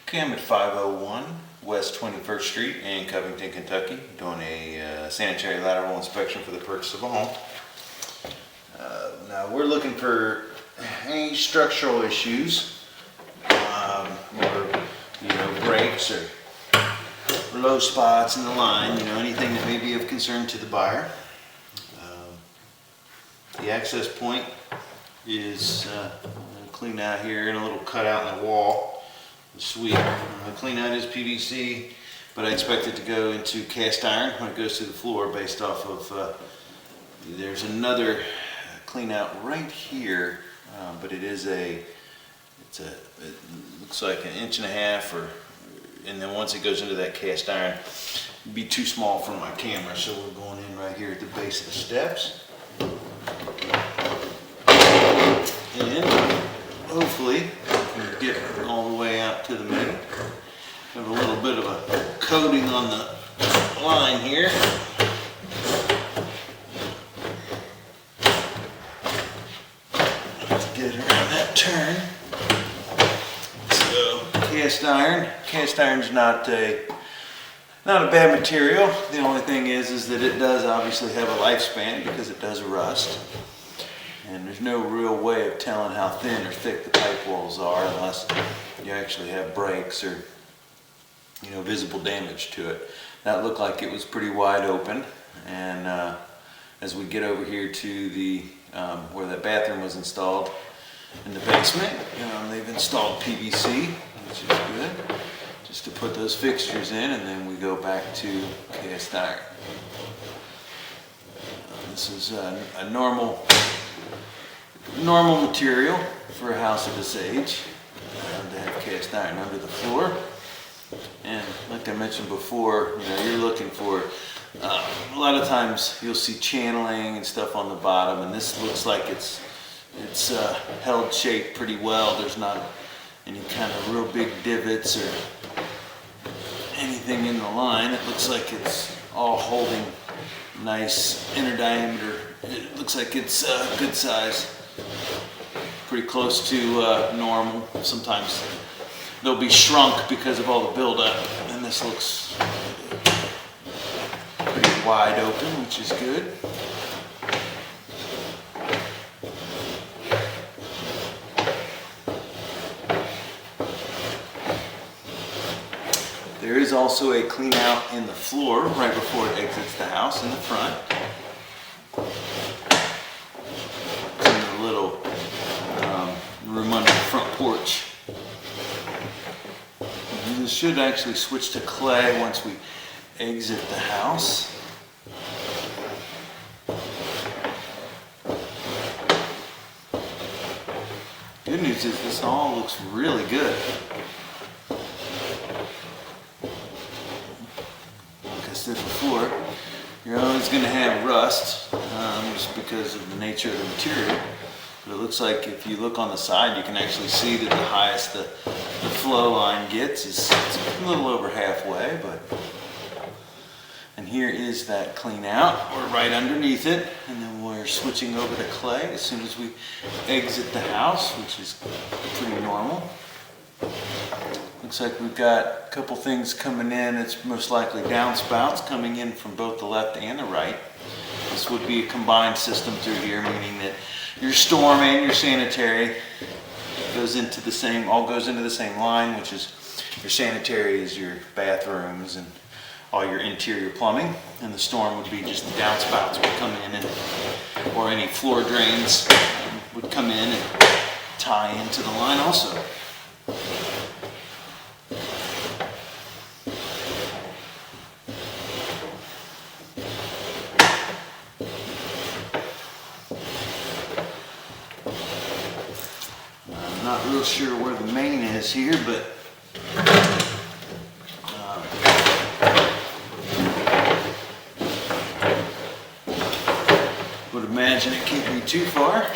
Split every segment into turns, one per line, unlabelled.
Okay, I'm at 501 West 21st Street in Covington, Kentucky, doing a sanitary lateral inspection for the purchase of a home. Now we're looking for any structural issues, or breaks or low spots in the line, anything that may be of concern to the buyer. The access point is cleaned out here and a little cutout in the wall. The suite. The clean out is PVC, but I expect it to go into cast iron when it goes to the floor based off of, there's another clean out right here, but it looks like 1.5 inches, and then once it goes into that cast iron, it'd be too small for my camera, so we're going in right here at the base of the steps. And hopefully we can get all the way out to the middle. Have a little bit of a coating on the line here. Let's get around that turn. So cast iron's not a bad material. The only thing is that it does obviously have a lifespan because it does rust. And there's no real way of telling how thin or thick the pipe walls are unless you actually have breaks or visible damage to it. That looked like it was pretty wide open, and as we get over here to the where the bathroom was installed in the basement, they've installed PVC, which is good, just to put those fixtures in, and then we go back to cast iron. This is a normal material for a house of this age, to have cast iron under the floor. And like I mentioned before, you're looking for a lot of times you'll see channeling and stuff on the bottom, and this looks like it's held shape pretty well. There's not any kind of real big divots or anything in the line. It looks like it's all holding nice inner diameter. It looks like it's good size. Pretty close to normal. Sometimes they'll be shrunk because of all the buildup, and this looks pretty wide open, which is good. There is also a clean out in the floor right before it exits the house in the front. Little room under the front porch. And this should actually switch to clay once we exit the house. Good news is this all looks really good. Like I said before, you're always going to have rust just because of the nature of the material. But it looks like if you look on the side, you can actually see that the highest the flow line gets is a little over halfway. And here is that clean out. We're right underneath it, and then we're switching over to clay as soon as we exit the house, which is pretty normal. Looks like we've got a couple things coming in. It's most likely downspouts coming in from both the left and the right. This would be a combined system through here, meaning that your storm and your sanitary goes into the same line, which is your sanitary is your bathrooms and all your interior plumbing, and the storm would be just the downspouts would come in, or any floor drains would come in and tie into the line also. Not real sure where the main is here, but would imagine it can't be too far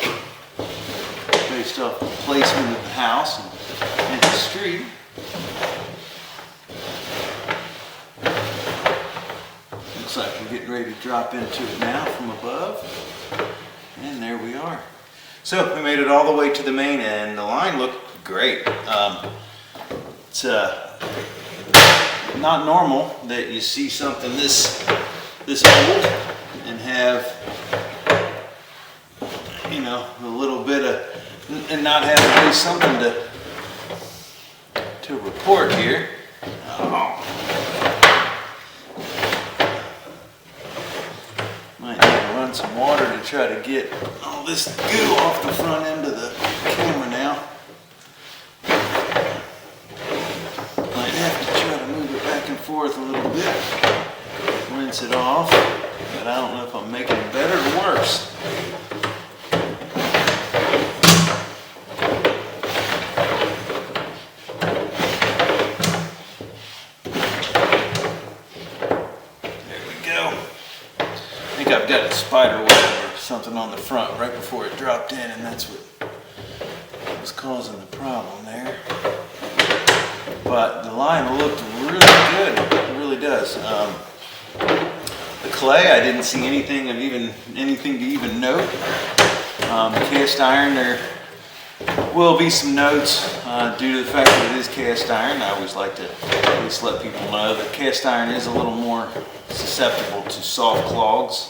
based off the placement of the house and the street. Looks like we're getting ready to drop into it now from above, and there we are. So we made it all the way to the main, and the line looked great. It's not normal that you see something this old and have, you know, a little bit of, and not have at least something to report here. Oh. Might need to run some water to try to get all this goo off the front end of the camera now. Might have to try to move it back and forth a little bit, rinse it off, but I don't know if I'm making it better or worse. I've got a spider web or something on the front right before it dropped in, and that's what was causing the problem there. But the line looked really good. It really does. The clay, I didn't see anything to even note. Cast iron, there will be some notes due to the fact that it is cast iron. I always like to at least let people know that cast iron is a little more susceptible to soft clogs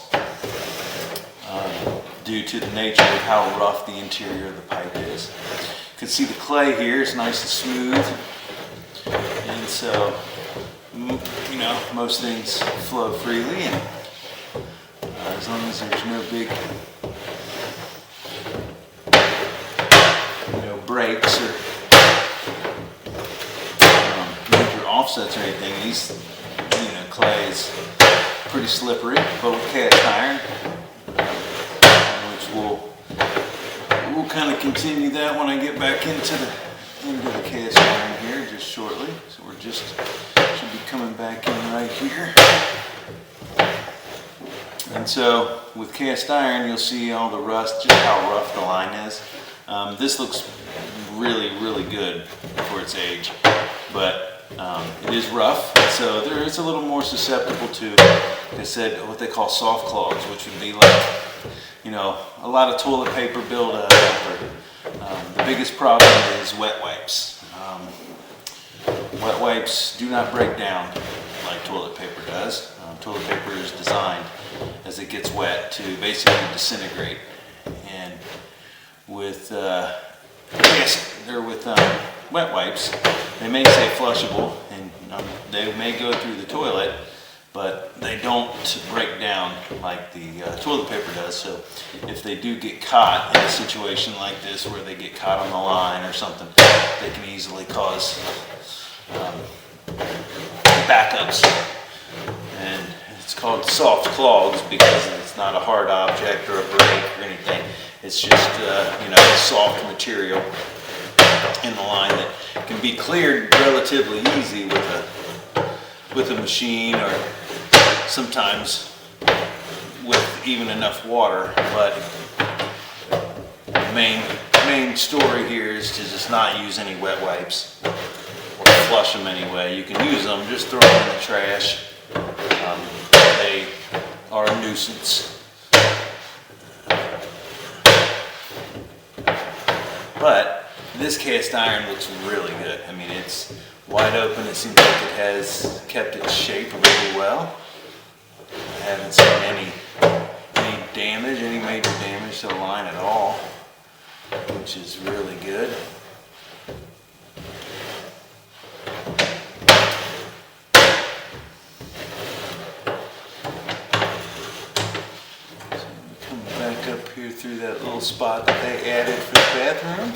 due to the nature of how rough the interior of the pipe is. You can see the clay here is nice and smooth, and so, you know, most things flow freely, and as long as there's no big breaks or major offsets or anything. These, clay is pretty slippery, but with cast iron, which we'll kind of continue that when I get back into the cast iron here just shortly. So we're just should be coming back in right here. And so with cast iron, you'll see all the rust, just how rough the line is. This looks really, really good for its age, but it is rough, so there is a little more susceptible to, like I said, what they call soft clogs, which would be like, a lot of toilet paper buildup. The biggest problem is wet wipes. Wet wipes do not break down like toilet paper does. Toilet paper is designed as it gets wet to basically disintegrate, and with wet wipes, they may say flushable, and they may go through the toilet, but they don't break down like the toilet paper does. So if they do get caught in a situation like this where they get caught on the line or something, they can easily cause backups. And it's called soft clogs because it's not a hard object or a break or anything. It's just soft material in the line that can be cleared relatively easy with a machine, or sometimes with even enough water. But the main story here is to just not use any wet wipes or flush them anyway. You can use them, just throw them in the trash. They are a nuisance. But this cast iron looks really good. I mean, it's wide open. It seems like it has kept its shape really well. I haven't seen any damage, any major damage to the line at all, which is really good. So we come back up here through that little spot that they added for the bathroom.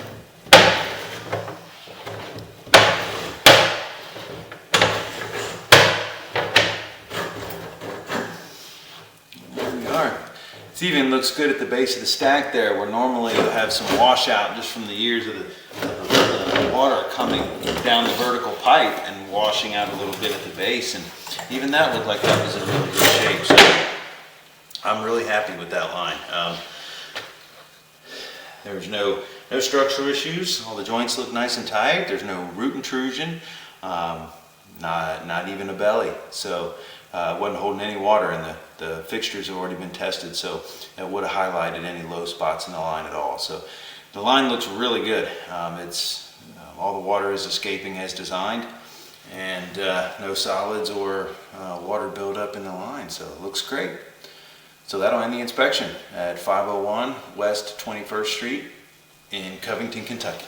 It even looks good at the base of the stack there, where normally you'll have some washout just from the years of the water coming down the vertical pipe and washing out a little bit at the base, and even that looked like that was in really good shape. So I'm really happy with that line. There's no structural issues. All the joints look nice and tight. There's no root intrusion, not even a belly. So it wasn't holding any water, and the fixtures have already been tested, so it would have highlighted any low spots in the line at all. So the line looks really good. It's all the water is escaping as designed, and no solids or water buildup in the line, so it looks great. So that'll end the inspection at 501 West 21st Street in Covington, Kentucky.